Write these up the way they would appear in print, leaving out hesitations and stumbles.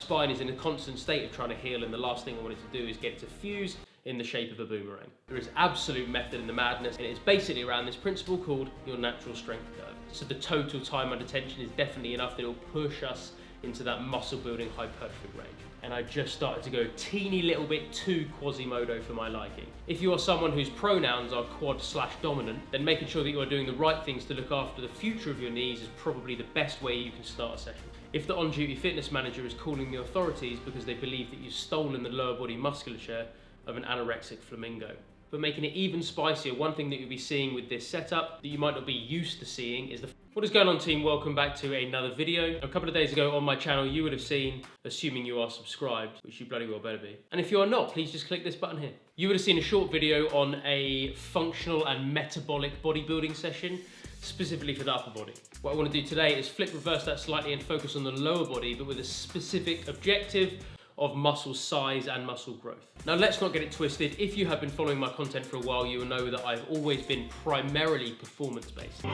spine is in a constant state of trying to heal, and the last thing I wanted to do is get it to fuse in the shape of a boomerang. There is absolute method in the madness, and it's basically around this principle called your natural strength curve. So the total time under tension is definitely enough that it'll push us into that muscle building hypertrophy range. And I just started to go a teeny little bit too Quasimodo for my liking. If you are someone whose pronouns are quad/dominant, then making sure that you are doing the right things to look after the future of your knees is probably the best way you can start a session. If the on-duty fitness manager is calling the authorities because they believe that you've stolen the lower body musculature of an anorexic flamingo. But making it even spicier, one thing that you'll be seeing with this setup that you might not be used to seeing is What is going on, team? Welcome back to another video. A couple of days ago on my channel you would have seen, assuming you are subscribed, which you bloody well better be, and if you are not, please just click this button here. You would have seen a short video on a functional and metabolic bodybuilding session, specifically for the upper body. What I want to do today is flip reverse that slightly and focus on the lower body, but with a specific objective of muscle size and muscle growth. Now let's not get it twisted. If you have been following my content for a while, you will know that I've always been primarily performance-based.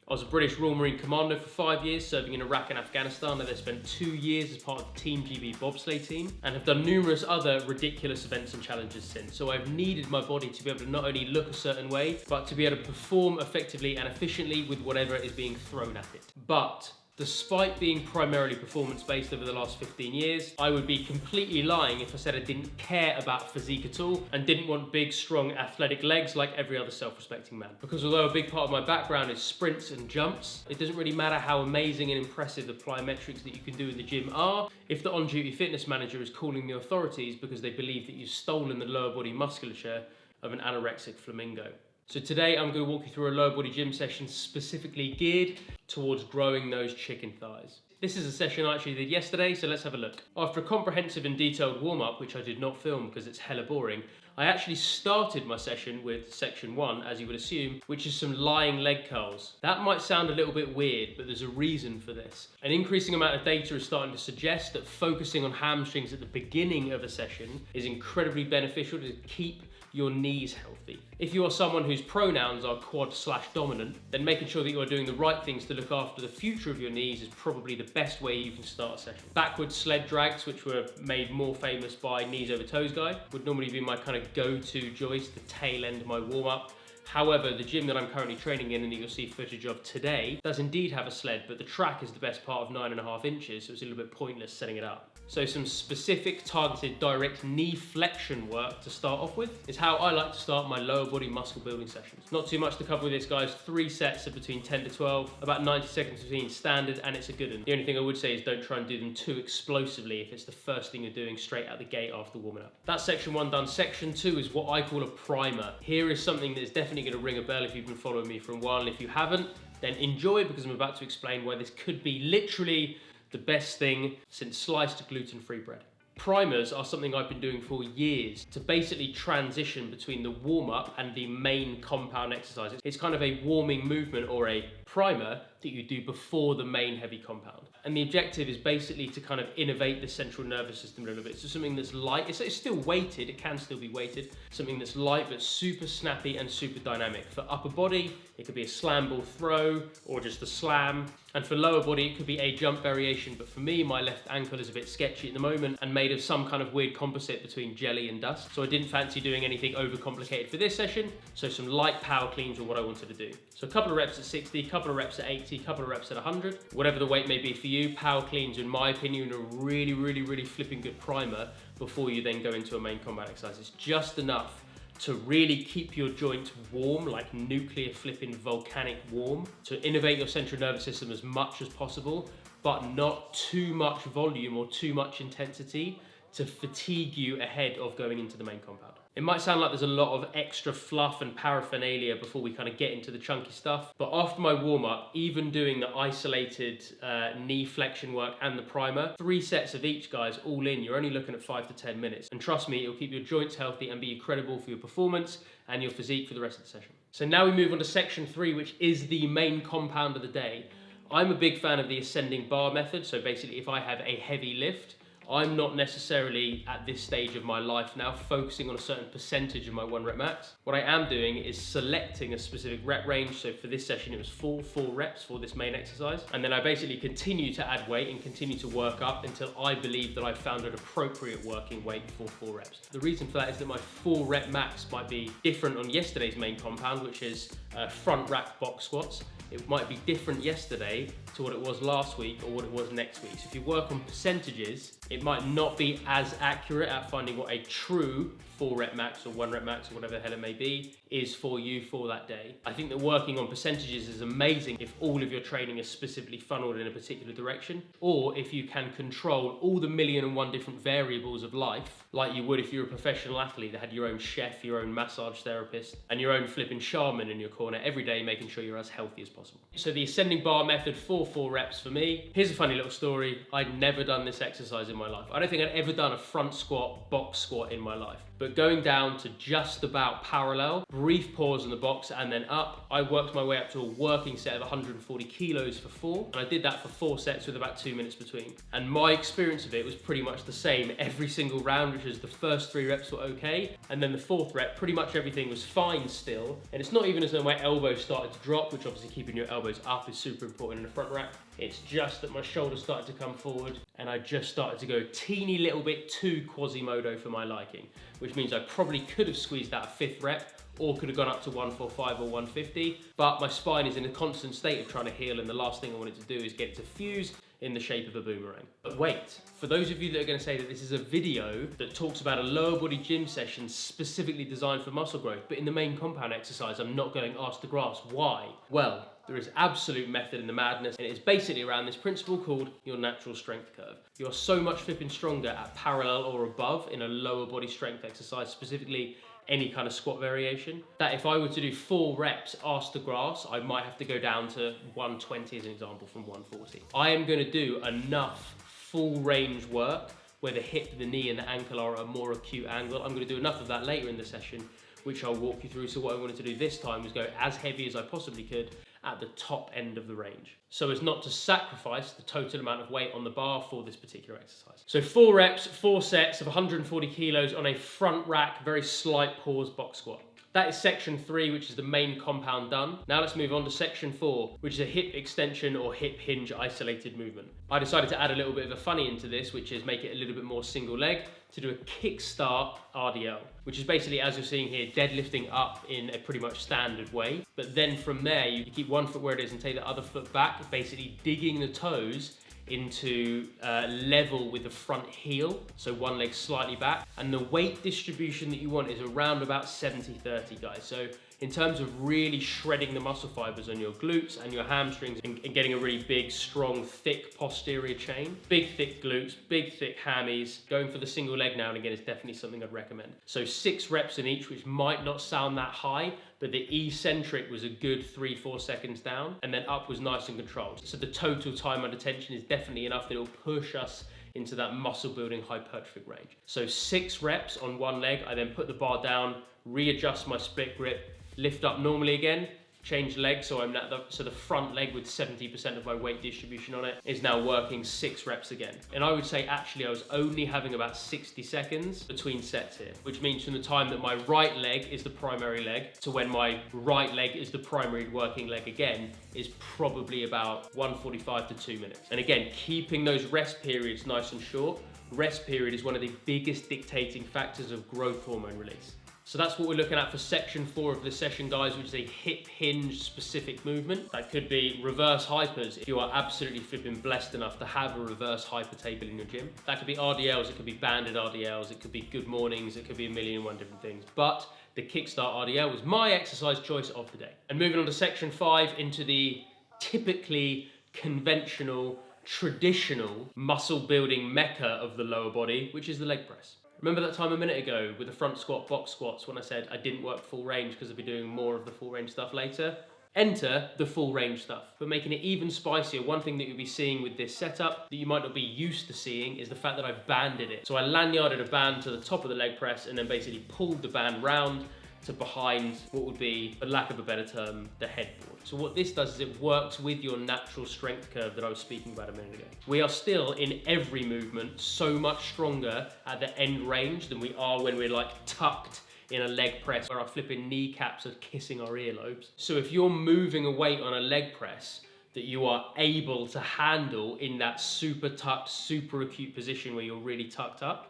I was a British Royal Marine Commando for 5 years, serving in Iraq and Afghanistan, and I spent 2 years as part of the Team GB bobsleigh team, and have done numerous other ridiculous events and challenges since. So I've needed my body to be able to not only look a certain way, but to be able to perform effectively and efficiently with whatever is being thrown at it. But despite being primarily performance-based over the last 15 years, I would be completely lying if I said I didn't care about physique at all and didn't want big, strong, athletic legs like every other self-respecting man. Because although a big part of my background is sprints and jumps, it doesn't really matter how amazing and impressive the plyometrics that you can do in the gym are if the on-duty fitness manager is calling the authorities because they believe that you've stolen the lower body musculature of an anorexic flamingo. So today I'm going to walk you through a lower body gym session specifically geared towards growing those chicken thighs. This is a session I actually did yesterday, so let's have a look. After a comprehensive and detailed warm-up, which I did not film because it's hella boring, I actually started my session with section 1, as you would assume, which is some lying leg curls. That might sound a little bit weird, but there's a reason for this. An increasing amount of data is starting to suggest that focusing on hamstrings at the beginning of a session is incredibly beneficial to keep your knees healthy. If you are someone whose pronouns are quad/dominant, then making sure that you are doing the right things to look after the future of your knees is probably the best way you can start a session. Backwards sled drags, which were made more famous by Knees Over Toes guy, would normally be my kind of go-to joist, the tail end of my warm-up. However, the gym that I'm currently training in and that you'll see footage of today does indeed have a sled, but the track is the best part of 9.5 inches, so it's a little bit pointless setting it up. So some specific targeted direct knee flexion work to start off with is how I like to start my lower body muscle building sessions. Not too much to cover with this, guys. 3 sets of between 10 to 12, about 90 seconds between standard, and it's a good one. The only thing I would say is don't try and do them too explosively if it's the first thing you're doing straight out the gate after warming up. That's section 1 done. Section 2 is what I call a primer. Here is something that is definitely going to ring a bell if you've been following me for a while, and if you haven't, then enjoy, because I'm about to explain why this could be literally the best thing since sliced gluten-free bread. Primers are something I've been doing for years to basically transition between the warm-up and the main compound exercises. It's kind of a warming movement or a primer that you do before the main heavy compound. And the objective is basically to kind of innovate the central nervous system a little bit. So something that's light, it's still weighted, it can still be weighted. Something that's light but super snappy and super dynamic. For upper body, it could be a slam ball throw or just a slam. And for lower body, it could be a jump variation. But for me, my left ankle is a bit sketchy at the moment and made of some kind of weird composite between jelly and dust. So I didn't fancy doing anything overcomplicated for this session. So some light power cleans were what I wanted to do. So a couple of reps at 60, couple of reps at 80, couple of reps at 100. Whatever the weight may be for you, power cleans, in my opinion, are a really flipping good primer before you then go into a main combat exercise. It's just enough to really keep your joints warm, like nuclear flipping volcanic warm, to innovate your central nervous system as much as possible, but not too much volume or too much intensity to fatigue you ahead of going into the main compound. It might sound like there's a lot of extra fluff and paraphernalia before we kind of get into the chunky stuff, but after my warm-up, even doing the isolated knee flexion work and the primer, 3 sets of each, guys, all in, you're only looking at 5 to 10 minutes. And trust me, it'll keep your joints healthy and be incredible for your performance and your physique for the rest of the session. So now we move on to section 3, which is the main compound of the day. I'm a big fan of the ascending bar method. So basically, if I have a heavy lift, I'm not necessarily at this stage of my life now focusing on a certain percentage of my 1 rep max. What I am doing is selecting a specific rep range. So for this session, it was 4 reps for this main exercise. And then I basically continue to add weight and continue to work up until I believe that I've found an appropriate working weight for 4 reps. The reason for that is that my 4 rep max might be different on yesterday's main compound, which is front rack box squats. It might be different yesterday to what it was last week or what it was next week. So if you work on percentages, it might not be as accurate at finding what a true 4 rep max or 1 rep max or whatever the hell it may be is for you for that day. I think that working on percentages is amazing if all of your training is specifically funneled in a particular direction, or if you can control all the 1,000,001 different variables of life, like you would if you're a professional athlete that had your own chef, your own massage therapist, and your own flipping shaman in your corner every day, making sure you're as healthy as possible. So the ascending bar method for 4 reps for me. Here's a funny little story. I'd never done this exercise in my life. I don't think I'd ever done a front squat, box squat in my life. But going down to just about parallel, brief pause in the box and then up, I worked my way up to a working set of 140 kilos for 4. And I did that for 4 sets with about 2 minutes between. And my experience of it was pretty much the same every single round, which is the first 3 reps were okay. And then the 4th rep, pretty much everything was fine still. And it's not even as though my elbows started to drop, which obviously keeping your elbows up is super important in a front rack. It's just that my shoulders started to come forward and I just started to go a teeny little bit too Quasimodo for my liking, which means I probably could have squeezed that 5th rep or could have gone up to 145 or 150, but my spine is in a constant state of trying to heal, and the last thing I wanted to do is get it to fuse in the shape of a boomerang. But wait, for those of you that are going to say that this is a video that talks about a lower body gym session specifically designed for muscle growth, but in the main compound exercise I'm not going arse to grass, why? Well, there is absolute method in the madness, and it is basically around this principle called your natural strength curve. You're so much flipping stronger at parallel or above in a lower body strength exercise, specifically any kind of squat variation, that if I were to do 4 reps arse to grass, I might have to go down to 120 as an example from 140. I am going to do enough full range work where the hip, the knee and the ankle are at a more acute angle. I'm going to do enough of that later in the session, which I'll walk you through. So what I wanted to do this time was go as heavy as I possibly could at the top end of the range, so as not to sacrifice the total amount of weight on the bar for this particular exercise. So 4 reps, 4 sets of 140 kilos on a front rack, very slight pause box squat. That is section 3, which is the main compound done. Now let's move on to section 4, which is a hip extension or hip hinge isolated movement. I decided to add a little bit of a funny into this, which is make it a little bit more single leg, to do a kickstart RDL, which is basically, as you're seeing here, deadlifting up in a pretty much standard way. But then from there, you keep one foot where it is and take the other foot back, basically digging the toes into level with the front heel, so one leg slightly back, and the weight distribution that you want is around about 70-30, guys. So in terms of really shredding the muscle fibers on your glutes and your hamstrings and getting a really big, strong, thick posterior chain. Big, thick glutes, big, thick hammies. Going for the single leg now and again is definitely something I'd recommend. So 6 reps in each, which might not sound that high, but the eccentric was a good 3-4 seconds down, and then up was nice and controlled. So the total time under tension is definitely enough that it'll push us into that muscle building hypertrophic range. So 6 reps on one leg, I then put the bar down, readjust my split grip, lift up normally again, change leg, so the front leg with 70% of my weight distribution on it is now working 6 reps again. And I would say actually I was only having about 60 seconds between sets here, which means from the time that my right leg is the primary leg to when my right leg is the primary working leg again is probably about 145 to 2 minutes. And again, keeping those rest periods nice and short. Rest period is one of the biggest dictating factors of growth hormone release. So that's what we're looking at for section 4 of this session, guys, which is a hip hinge specific movement. That could be reverse hypers if you are absolutely flipping blessed enough to have a reverse hyper table in your gym. That could be RDLs, it could be banded RDLs, it could be good mornings, it could be 1,000,001 different things. But the kickstart RDL was my exercise choice of the day. And moving on to section 5 into the typically conventional, traditional muscle building mecca of the lower body, which is the leg press. Remember that time a minute ago with the front squat, box squats, when I said I didn't work full range because I'll be doing more of the full range stuff later? Enter the full range stuff. But making it even spicier, one thing that you'll be seeing with this setup that you might not be used to seeing is the fact that I've banded it. So I lanyarded a band to the top of the leg press and then basically pulled the band round, to behind what would be, for lack of a better term, the headboard. So what this does is it works with your natural strength curve that I was speaking about a minute ago. We are still, in every movement, so much stronger at the end range than we are when we're like tucked in a leg press where our flipping kneecaps are kissing our earlobes. So if you're moving a weight on a leg press that you are able to handle in that super tucked, super acute position where you're really tucked up,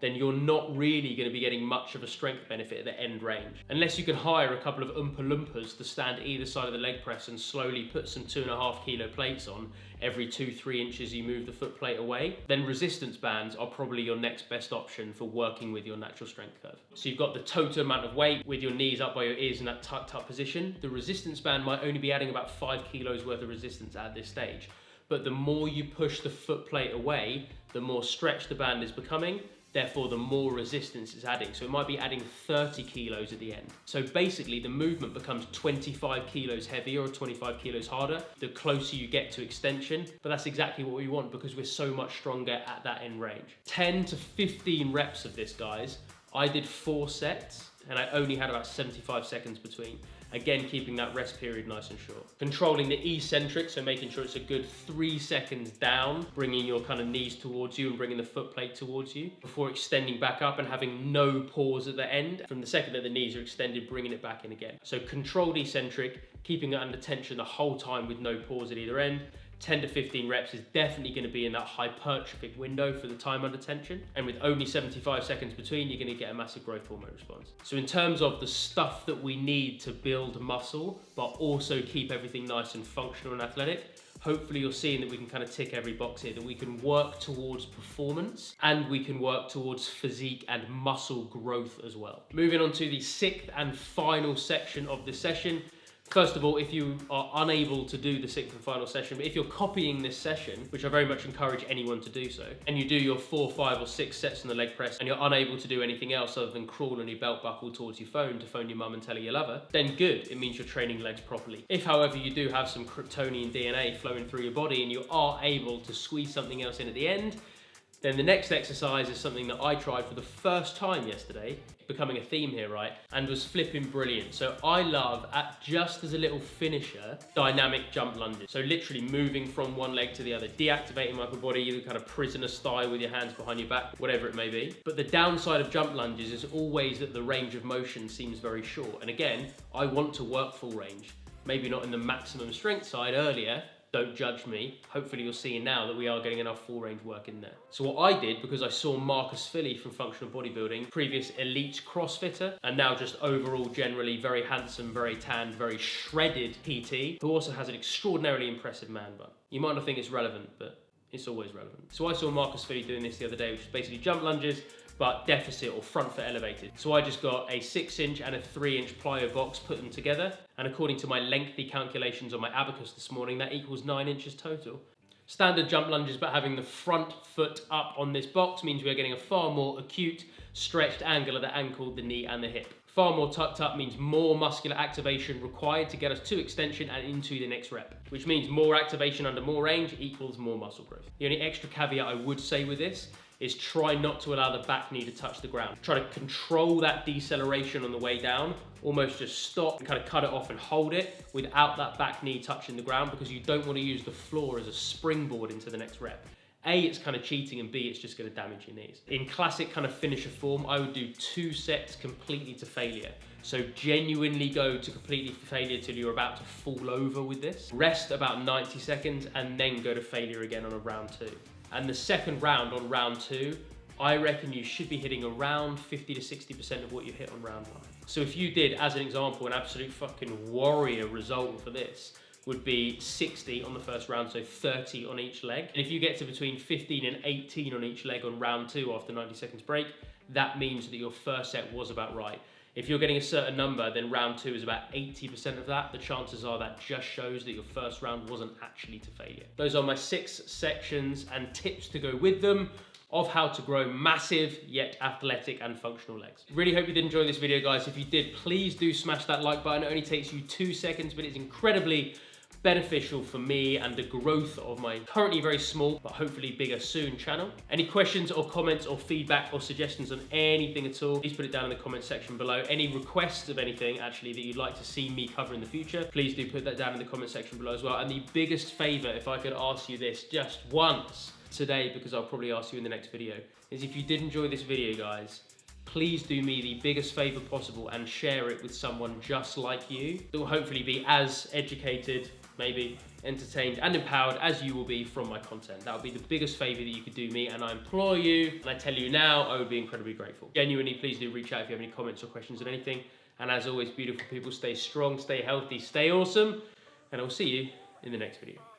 then you're not really going to be getting much of a strength benefit at the end range. Unless you can hire a couple of Oompa Loompas to stand either side of the leg press and slowly put some 2.5 kilo plates on every 2-3 inches you move the foot plate away, then resistance bands are probably your next best option for working with your natural strength curve. So you've got the total amount of weight with your knees up by your ears in that tucked up position. The resistance band might only be adding about 5 kilos worth of resistance at this stage. But the more you push the foot plate away, the more stretched the band is becoming, therefore the more resistance it's adding. So it might be adding 30 kilos at the end. So basically the movement becomes 25 kilos heavier or 25 kilos harder the closer you get to extension, but that's exactly what we want because we're so much stronger at that end range. 10 to 15 reps of this, guys. I did 4 sets and I only had about 75 seconds between. Again, keeping that rest period nice and short. Controlling the eccentric, so making sure it's a good 3 seconds down, bringing your kind of knees towards you and bringing the foot plate towards you before extending back up and having no pause at the end. From the second that the knees are extended, bringing it back in again. So controlled eccentric, keeping it under tension the whole time with no pause at either end. 10 to 15 reps is definitely going to be in that hypertrophic window for the time under tension. And with only 75 seconds between, you're going to get a massive growth hormone response. So in terms of the stuff that we need to build muscle, but also keep everything nice and functional and athletic, hopefully you're seeing that we can kind of tick every box here, that we can work towards performance and we can work towards physique and muscle growth as well. Moving on to the 6th and final section of this session. First of all, if you are unable to do the 6th and final session, but if you're copying this session, which I very much encourage anyone to do so, and you do your 4, 5 or 6 sets on the leg press and you're unable to do anything else other than crawl on your belt buckle towards your phone to phone your mum and tell her you love her, then good, it means you're training legs properly. If, however, you do have some Kryptonian DNA flowing through your body and you are able to squeeze something else in at the end, then the next exercise is something that I tried for the first time yesterday, becoming a theme here, right? And was flipping brilliant. So I love, just as a little finisher, dynamic jump lunges. So literally moving from one leg to the other, deactivating my upper body, either kind of prisoner style with your hands behind your back, whatever it may be. But the downside of jump lunges is always that the range of motion seems very short. And again, I want to work full range. Maybe not in the maximum strength side earlier, don't judge me. Hopefully you're seeing now that we are getting enough full range work in there. So what I did, because I saw Marcus Philly from Functional Bodybuilding, previous elite CrossFitter, and now just overall generally very handsome, very tanned, very shredded PT, who also has an extraordinarily impressive man bun. You might not think it's relevant, but it's always relevant. So I saw Marcus Philly doing this the other day, which is basically jump lunges, but deficit or front foot elevated. So I just got a 6-inch and a 3-inch plyo box, put them together. And according to my lengthy calculations on my abacus this morning, that equals 9 inches total. Standard jump lunges, but having the front foot up on this box means we're getting a far more acute, stretched angle of the ankle, the knee and the hip. Far more tucked up means more muscular activation required to get us to extension and into the next rep, which means more activation under more range equals more muscle growth. The only extra caveat I would say with this is try not to allow the back knee to touch the ground. Try to control that deceleration on the way down, almost just stop and kind of cut it off and hold it without that back knee touching the ground, because you don't want to use the floor as a springboard into the next rep. A, it's kind of cheating, and B, it's just going to damage your knees. In classic kind of finisher form, I would do 2 sets completely to failure. So genuinely go to completely failure till you're about to fall over with this. Rest about 90 seconds and then go to failure again on a round 2. And the second round on round 2, I reckon you should be hitting around 50 to 60% of what you hit on round 1. So if you did, as an example, an absolute fucking warrior result for this would be 60 on the first round, so 30 on each leg. And if you get to between 15 and 18 on each leg on round 2 after 90 seconds break, that means that your first set was about right. If you're getting a certain number, then round 2 is about 80% of that. The chances are that just shows that your first round wasn't actually to failure. Those are my 6 sections and tips to go with them of how to grow massive yet athletic and functional legs. Really hope you did enjoy this video, guys. If you did, please do smash that like button. It only takes you 2 seconds, but it's incredibly beneficial for me and the growth of my currently very small, but hopefully bigger soon channel. Any questions or comments or feedback or suggestions on anything at all, please put it down in the comment section below. Any requests of anything actually that you'd like to see me cover in the future, please do put that down in the comment section below as well. And the biggest favor, if I could ask you this just once today, because I'll probably ask you in the next video, is if you did enjoy this video, guys, please do me the biggest favor possible and share it with someone just like you that will hopefully be as educated, maybe entertained and empowered as you will be from my content. That would be the biggest favor that you could do me, and I implore you, and I tell you now, I would be incredibly grateful. Genuinely, please do reach out if you have any comments or questions on anything. And as always, beautiful people, stay strong, stay healthy, stay awesome, and I'll see you in the next video.